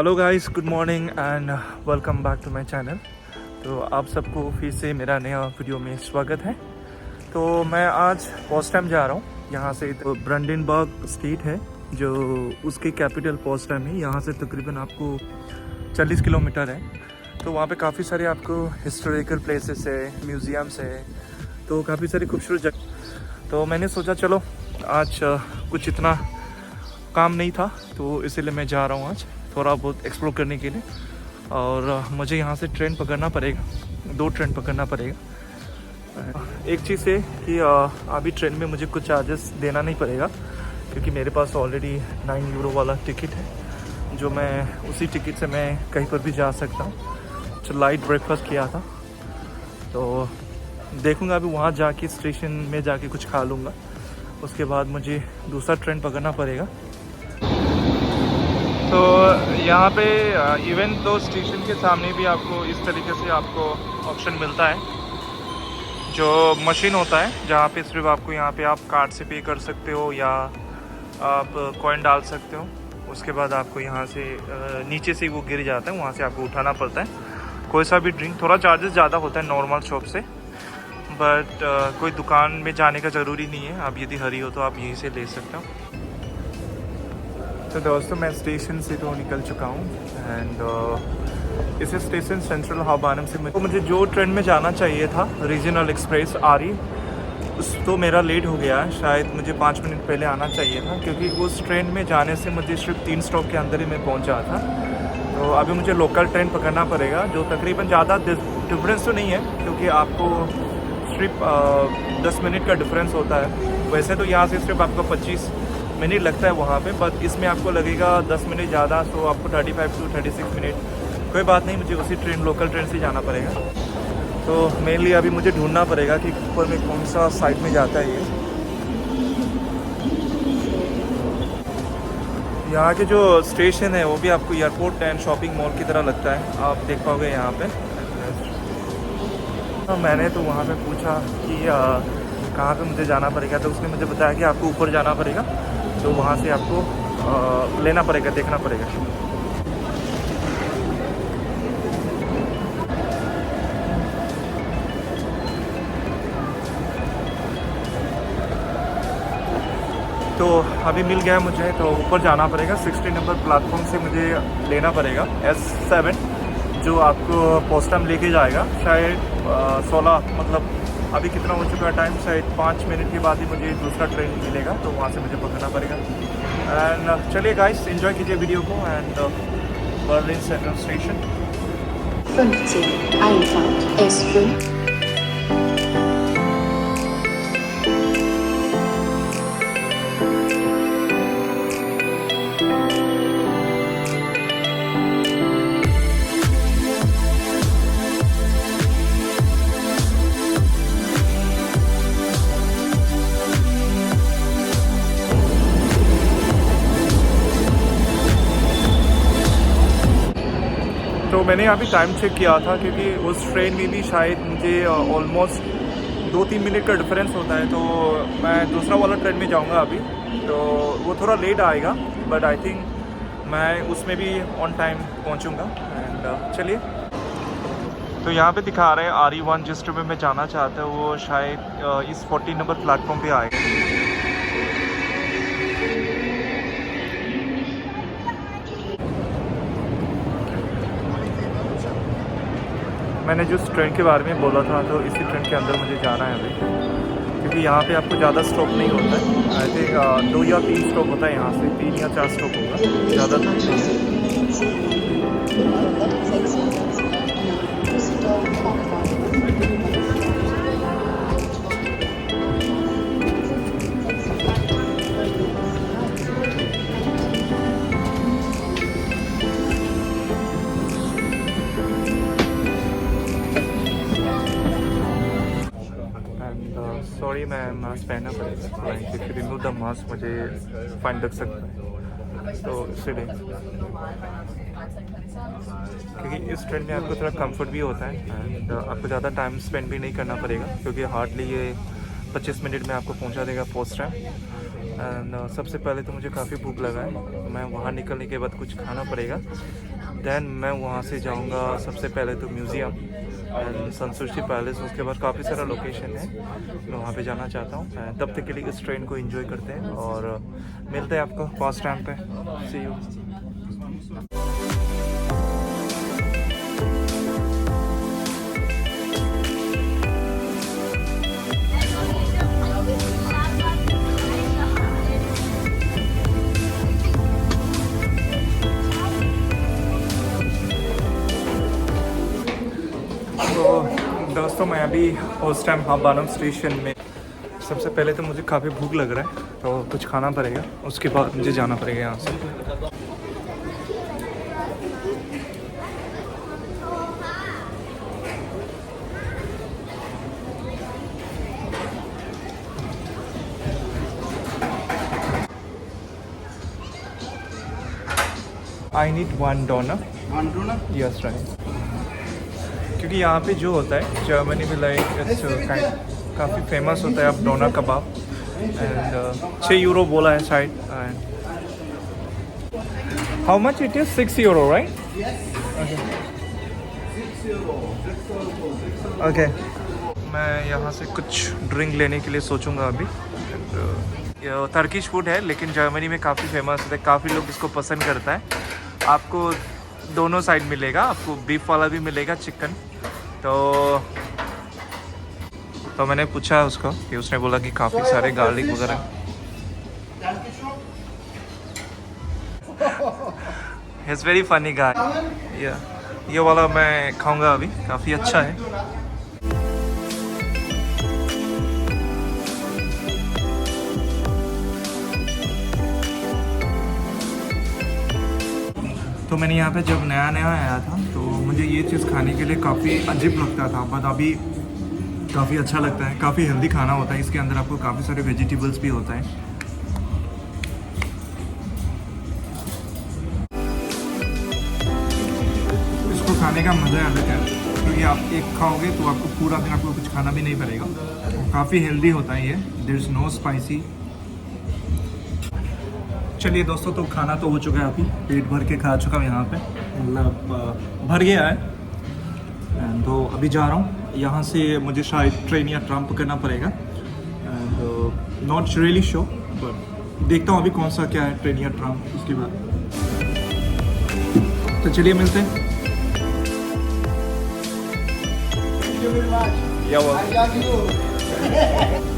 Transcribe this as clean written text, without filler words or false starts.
Hello guys, good morning and welcome back to my channel. तो आप सबको फिर से मेरा नया वीडियो में स्वागत है। तो मैं आज पोस्टम जा रहा हूँ। यहाँ से तो ब्रांडेनबर्ग स्टेट है जो उसकी कैपिटल पोस्टम है। यहाँ से तकरीबन आपको 40 किलोमीटर है। तो वहाँ पे काफ़ी सारे आपको हिस्टोरिकल प्लेसेस है, म्यूज़ियम्स है, तो काफ़ी सारी खूबसूरत जगह। तो मैंने सोचा चलो आज कुछ इतना काम नहीं था तो इसीलिए मैं जा रहा हूँ आज थोड़ा बहुत एक्सप्लोर करने के लिए। और मुझे यहाँ से ट्रेन पकड़ना पड़ेगा, 2 ट्रेन पकड़ना पड़ेगा। एक चीज़ है कि अभी ट्रेन में मुझे कुछ चार्जेस देना नहीं पड़ेगा क्योंकि मेरे पास ऑलरेडी 9 यूरो वाला टिकट है, जो मैं उसी टिकट से मैं कहीं पर भी जा सकता हूँ। तो लाइट ब्रेकफास्ट किया था तो देखूँगा अभी वहाँ जाके स्टेशन में जाके कुछ खा लूँगा। उसके बाद मुझे दूसरा ट्रेन पकड़ना पड़ेगा। तो यहाँ पे इवन तो स्टेशन के सामने भी आपको इस तरीके से आपको ऑप्शन मिलता है, जो मशीन होता है जहाँ पे सिर्फ आपको यहाँ पे आप कार्ड से पे कर सकते हो या आप कॉइन डाल सकते हो। उसके बाद आपको यहाँ से नीचे से वो गिर जाता है, वहाँ से आपको उठाना पड़ता है कोई सा भी ड्रिंक। थोड़ा चार्जेस ज़्यादा होता है नॉर्मल शॉप से, बट कोई दुकान में जाने का ज़रूरी नहीं है। आप यदि हरी हो तो आप यहीं से ले सकते हो। तो दोस्तों मैं स्टेशन से तो निकल चुका हूँ एंड इस स्टेशन सेंट्रल हाबानम से मुझे जो ट्रेन में जाना चाहिए था रीजनल एक्सप्रेस आरी, उस तो मेरा लेट हो गया है। शायद मुझे 5 मिनट पहले आना चाहिए था क्योंकि उस ट्रेन में जाने से मुझे सिर्फ 3 स्टॉप के अंदर ही मैं पहुँचा था। तो अभी मुझे लोकल ट्रेन पकड़ना पड़ेगा, जो तकरीबन ज़्यादा डिफरेंस तो नहीं है क्योंकि आपको सिर्फ 10 मिनट का डिफरेंस होता है। वैसे तो यहाँ से सिर्फ आपको 25 मिनट लगता है वहाँ पे, बट इसमें आपको लगेगा 10 मिनट ज़्यादा, सो आपको 35 to 36 मिनट। कोई बात नहीं, मुझे उसी ट्रेन लोकल ट्रेन से जाना पड़ेगा। तो मेनली अभी मुझे ढूंढना पड़ेगा कि ऊपर में कौन सा साइड में जाता है ये। यहाँ के जो स्टेशन है वो भी आपको एयरपोर्ट एंड शॉपिंग मॉल की तरह लगता है, आप देख पाओगे यहाँ पे। तो मैंने तो वहाँ पे पूछा कि कहाँ पे मुझे जाना पड़ेगा, तो उसने मुझे बताया कि आपको ऊपर जाना पड़ेगा, तो वहाँ से आपको लेना पड़ेगा, देखना पड़ेगा। तो अभी मिल गया मुझे, तो ऊपर जाना पड़ेगा। 60 नंबर प्लेटफॉर्म से मुझे लेना पड़ेगा S7, जो आपको पोस्टम लेके जाएगा। शायद 16 मतलब अभी कितना हो चुका है टाइम, शायद 5 मिनट के बाद ही मुझे दूसरा ट्रेन मिलेगा, तो वहाँ से मुझे पकड़ना पड़ेगा। एंड चलिए गाइस, एंजॉय कीजिए वीडियो को। And Berlin central station 15 Einfahrt S5. तो मैंने यहाँ पे टाइम चेक किया था क्योंकि उस ट्रेन में भी शायद मुझे ऑलमोस्ट 2-3 मिनट का डिफरेंस होता है। तो मैं दूसरा वाला ट्रेन में जाऊँगा अभी, तो वो थोड़ा लेट आएगा, बट आई थिंक मैं उसमें भी ऑन टाइम पहुँचूँगा। एंड चलिए, तो यहाँ पे दिखा रहे हैं RE1 जिस ट्रेन में मैं जाना चाहता हूँ वो शायद इस 40 नंबर प्लेटफॉर्म पे आएगा। मैंने जिस ट्रेन के बारे में बोला था तो इसी ट्रेन के अंदर मुझे जाना है अभी, क्योंकि यहाँ पे आपको ज़्यादा स्टॉप नहीं होता है। आई थिंक 2 या 3 स्टॉप होता है, यहाँ से 3 या 4 स्टॉप होगा, ज़्यादा नहीं है। सॉरी मैम, मास्क पहनना पड़ेगा। If you remove the mask मुझे फाइन लग सकता है, तो इसलिए क्योंकि इस ट्रेन में आपको थोड़ा कंफर्ट भी होता है एंड आपको ज़्यादा टाइम स्पेंड भी नहीं करना पड़ेगा क्योंकि हार्डली ये 25 मिनट में आपको पहुंचा देगा पोस्ट टाइम। एंड सबसे पहले तो मुझे काफ़ी भूख लगा है, तो मैं वहाँ निकलने के बाद कुछ खाना पड़ेगा। देन मैं वहाँ से जाऊँगा सबसे पहले तो म्यूज़ियम एंड संतुष्टि पैलेस, उसके बाद काफ़ी सारा लोकेशन है, मैं वहाँ पे जाना चाहता हूँ। तब तक के लिए इस ट्रेन को एंजॉय करते हैं और मिलते हैं आपको बस स्टैंड पे। सी यू। तो दोस्तों मैं अभी उस टाइम हाबानम स्टेशन में, सबसे पहले तो मुझे काफ़ी भूख लग रहा है तो कुछ खाना पड़ेगा, उसके बाद मुझे जाना पड़ेगा यहाँ से। I need 1 donor. 1 donut? Yes right. क्योंकि यहाँ पे जो होता है जर्मनी में लाइक काफ़ी फेमस होता है अब डोनर कबाब एंड 6 यूरो बोला है शायद। How much it is? 6 euro right? Okay. मैं यहाँ से कुछ ड्रिंक लेने के लिए सोचूंगा अभी। ये टर्किश फूड है लेकिन जर्मनी में काफ़ी फेमस है, काफ़ी लोग इसको पसंद करता है। आपको दोनों साइड मिलेगा, आपको बीफ वाला भी मिलेगा, चिकन। तो मैंने पूछा उसको कि उसने बोला कि काफ़ी सारे गार्लिक वगैरह। It's very funny guy. ये वाला मैं खाऊंगा अभी, काफ़ी अच्छा है। तो मैंने यहाँ पे जब नया नया आया था तो मुझे ये चीज़ खाने के लिए काफ़ी अजीब लगता था, बट अभी काफ़ी अच्छा लगता है। काफ़ी हेल्दी खाना होता है, इसके अंदर आपको काफ़ी सारे वेजिटेबल्स भी होता है। इसको खाने का मज़ा अलग है क्योंकि आप एक खाओगे तो आपको पूरा दिन आपको कुछ खाना भी नहीं पड़ेगा। काफ़ी हेल्दी होता है ये, देयर इज़ नो स्पाइसी। चलिए दोस्तों, तो खाना तो हो चुका है, अभी पेट भर के खा चुका हूँ यहाँ पे, मतलब भर गया है। तो अभी जा रहा हूँ यहाँ से, मुझे शायद ट्रेन या ट्राम पकड़ना पड़ेगा। And not really sure, but देखता हूँ अभी कौन सा क्या है, ट्रेन या ट्राम, उसके बाद। तो चलिए मिलते हैं। I love you.